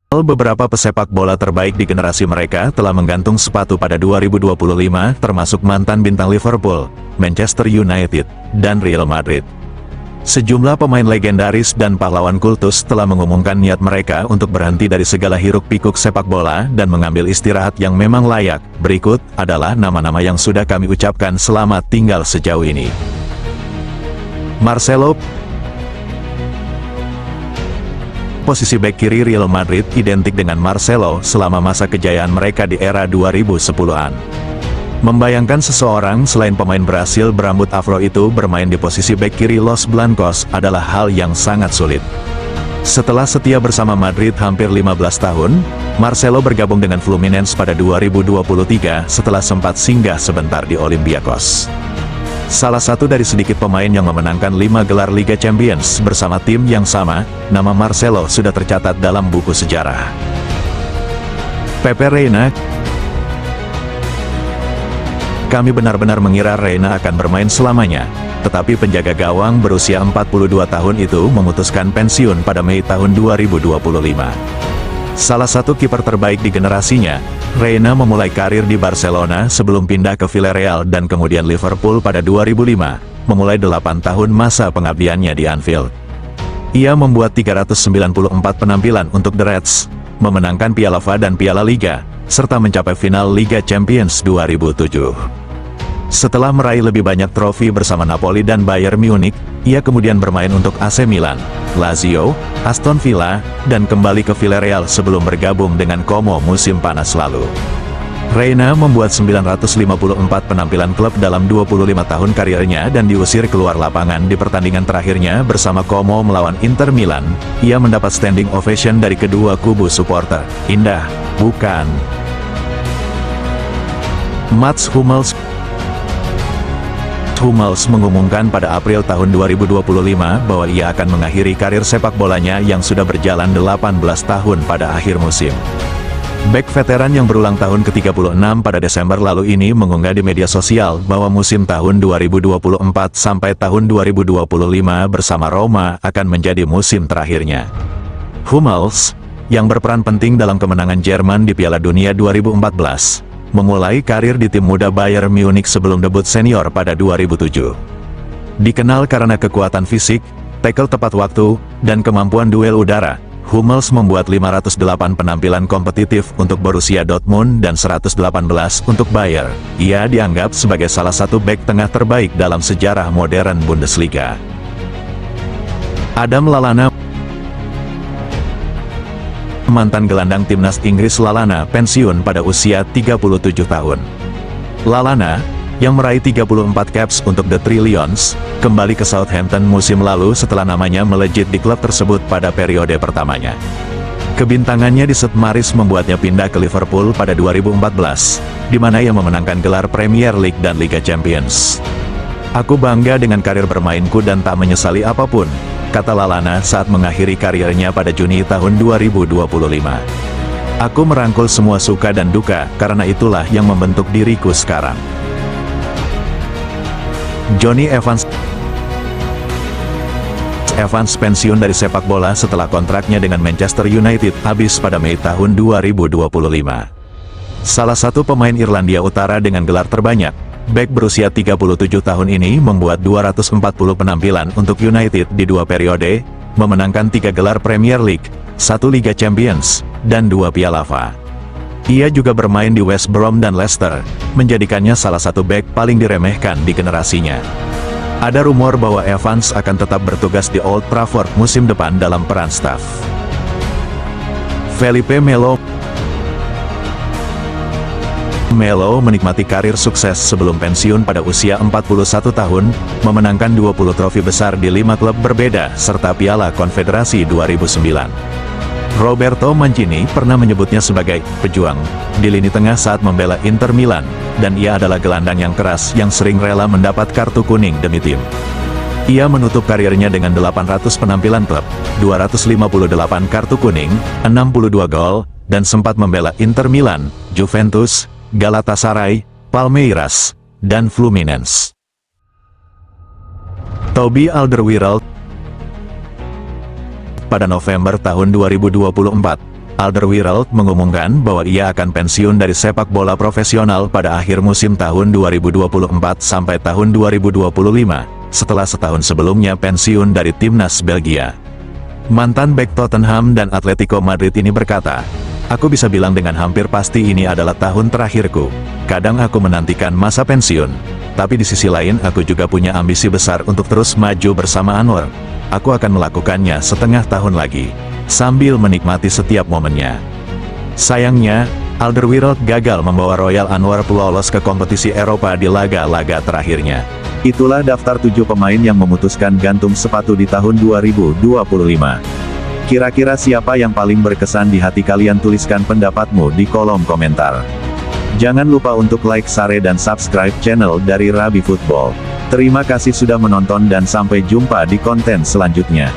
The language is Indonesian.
Beberapa pesepak bola terbaik di generasi mereka telah menggantung sepatu pada 2025, termasuk mantan bintang Liverpool, Manchester United, dan Real Madrid. Sejumlah pemain legendaris dan pahlawan kultus telah mengumumkan niat mereka untuk berhenti dari segala hiruk-pikuk sepak bola dan mengambil istirahat yang memang layak. Berikut adalah nama-nama yang sudah kami ucapkan selamat tinggal sejauh ini. Marcelo. Posisi bek kiri Real Madrid identik dengan Marcelo selama masa kejayaan mereka di era 2010-an. Membayangkan seseorang selain pemain Brasil berambut afro itu bermain di posisi bek kiri Los Blancos adalah hal yang sangat sulit. Setelah setia bersama Madrid hampir 15 tahun, Marcelo bergabung dengan Fluminense pada 2023 setelah sempat singgah sebentar di Olympiacos. Salah satu dari sedikit pemain yang memenangkan 5 gelar Liga Champions bersama tim yang sama, nama Marcelo sudah tercatat dalam buku sejarah. Pepe Reina. Kami benar-benar mengira Reina akan bermain selamanya, tetapi penjaga gawang berusia 42 tahun itu memutuskan pensiun pada Mei tahun 2025. Salah satu kiper terbaik di generasinya, Reina memulai karir di Barcelona sebelum pindah ke Villarreal dan kemudian Liverpool pada 2005, memulai 8 tahun masa pengabdiannya di Anfield. Ia membuat 394 penampilan untuk The Reds, memenangkan Piala FA dan Piala Liga, serta mencapai final Liga Champions 2007. Setelah meraih lebih banyak trofi bersama Napoli dan Bayern Munich, ia kemudian bermain untuk AC Milan, Lazio, Aston Villa, dan kembali ke Villarreal sebelum bergabung dengan Como musim panas lalu. Reina membuat 954 penampilan klub dalam 25 tahun karirnya dan diusir keluar lapangan di pertandingan terakhirnya bersama Como melawan Inter Milan. Ia mendapat standing ovation dari kedua kubu supporter. Indah, bukan? Mats Hummels. Hummels mengumumkan pada April tahun 2025 bahwa ia akan mengakhiri karir sepak bolanya yang sudah berjalan 18 tahun pada akhir musim. Bek veteran yang berulang tahun ke-36 pada Desember lalu ini mengunggah di media sosial bahwa musim tahun 2024 sampai tahun 2025 bersama Roma akan menjadi musim terakhirnya. Hummels, yang berperan penting dalam kemenangan Jerman di Piala Dunia 2014, memulai karir di tim muda Bayern Munich sebelum debut senior pada 2007. Dikenal karena kekuatan fisik, tackle tepat waktu, dan kemampuan duel udara, Hummels membuat 508 penampilan kompetitif untuk Borussia Dortmund dan 118 untuk Bayern. Ia dianggap sebagai salah satu bek tengah terbaik dalam sejarah modern Bundesliga. Adam Lallana. Mantan gelandang timnas Inggris Lallana pensiun pada usia 37 tahun. Lallana, yang meraih 34 caps untuk The Three Lions, kembali ke Southampton musim lalu setelah namanya melejit di klub tersebut pada periode pertamanya. Kebintangannya di St. Mary's membuatnya pindah ke Liverpool pada 2014, di mana ia memenangkan gelar Premier League dan Liga Champions. "Aku bangga dengan karir bermainku dan tak menyesali apapun," kata Lallana saat mengakhiri karirnya pada Juni tahun 2025. "Aku merangkul semua suka dan duka, karena itulah yang membentuk diriku sekarang." Jonny Evans. Evans pensiun dari sepak bola setelah kontraknya dengan Manchester United habis pada Mei tahun 2025. Salah satu pemain Irlandia Utara dengan gelar terbanyak, bek berusia 37 tahun ini membuat 240 penampilan untuk United di 2 periode, memenangkan 3 gelar Premier League, 1 Liga Champions, dan 2 Piala FA. Ia juga bermain di West Brom dan Leicester, menjadikannya salah satu bek paling diremehkan di generasinya. Ada rumor bahwa Evans akan tetap bertugas di Old Trafford musim depan dalam peran staf. Felipe Melo. Melo menikmati karir sukses sebelum pensiun pada usia 41 tahun, memenangkan 20 trofi besar di 5 klub berbeda serta Piala Konfederasi 2009. Roberto Mancini pernah menyebutnya sebagai pejuang di lini tengah saat membela Inter Milan, dan ia adalah gelandang yang keras yang sering rela mendapat kartu kuning demi tim. Ia menutup karirnya dengan 800 penampilan klub, 258 kartu kuning, 62 gol, dan sempat membela Inter Milan, Juventus, Galatasaray, Palmeiras, dan Fluminense. Toby Alderweireld. Pada November tahun 2024, Alderweireld mengumumkan bahwa ia akan pensiun dari sepak bola profesional pada akhir musim tahun 2024 sampai tahun 2025, setelah setahun sebelumnya pensiun dari timnas Belgia. Mantan bek Tottenham dan Atletico Madrid ini berkata, "Aku bisa bilang dengan hampir pasti ini adalah tahun terakhirku. Kadang aku menantikan masa pensiun. Tapi di sisi lain aku juga punya ambisi besar untuk terus maju bersama Anwar. Aku akan melakukannya setengah tahun lagi, sambil menikmati setiap momennya." Sayangnya, Alderweireld gagal membawa Royal Anwar lolos ke kompetisi Eropa di laga-laga terakhirnya. Itulah daftar 7 pemain yang memutuskan gantung sepatu di tahun 2025. Kira-kira siapa yang paling berkesan di hati kalian? Tuliskan pendapatmu di kolom komentar. Jangan lupa untuk like, share dan subscribe channel dari Rabi Football. Terima kasih sudah menonton dan sampai jumpa di konten selanjutnya.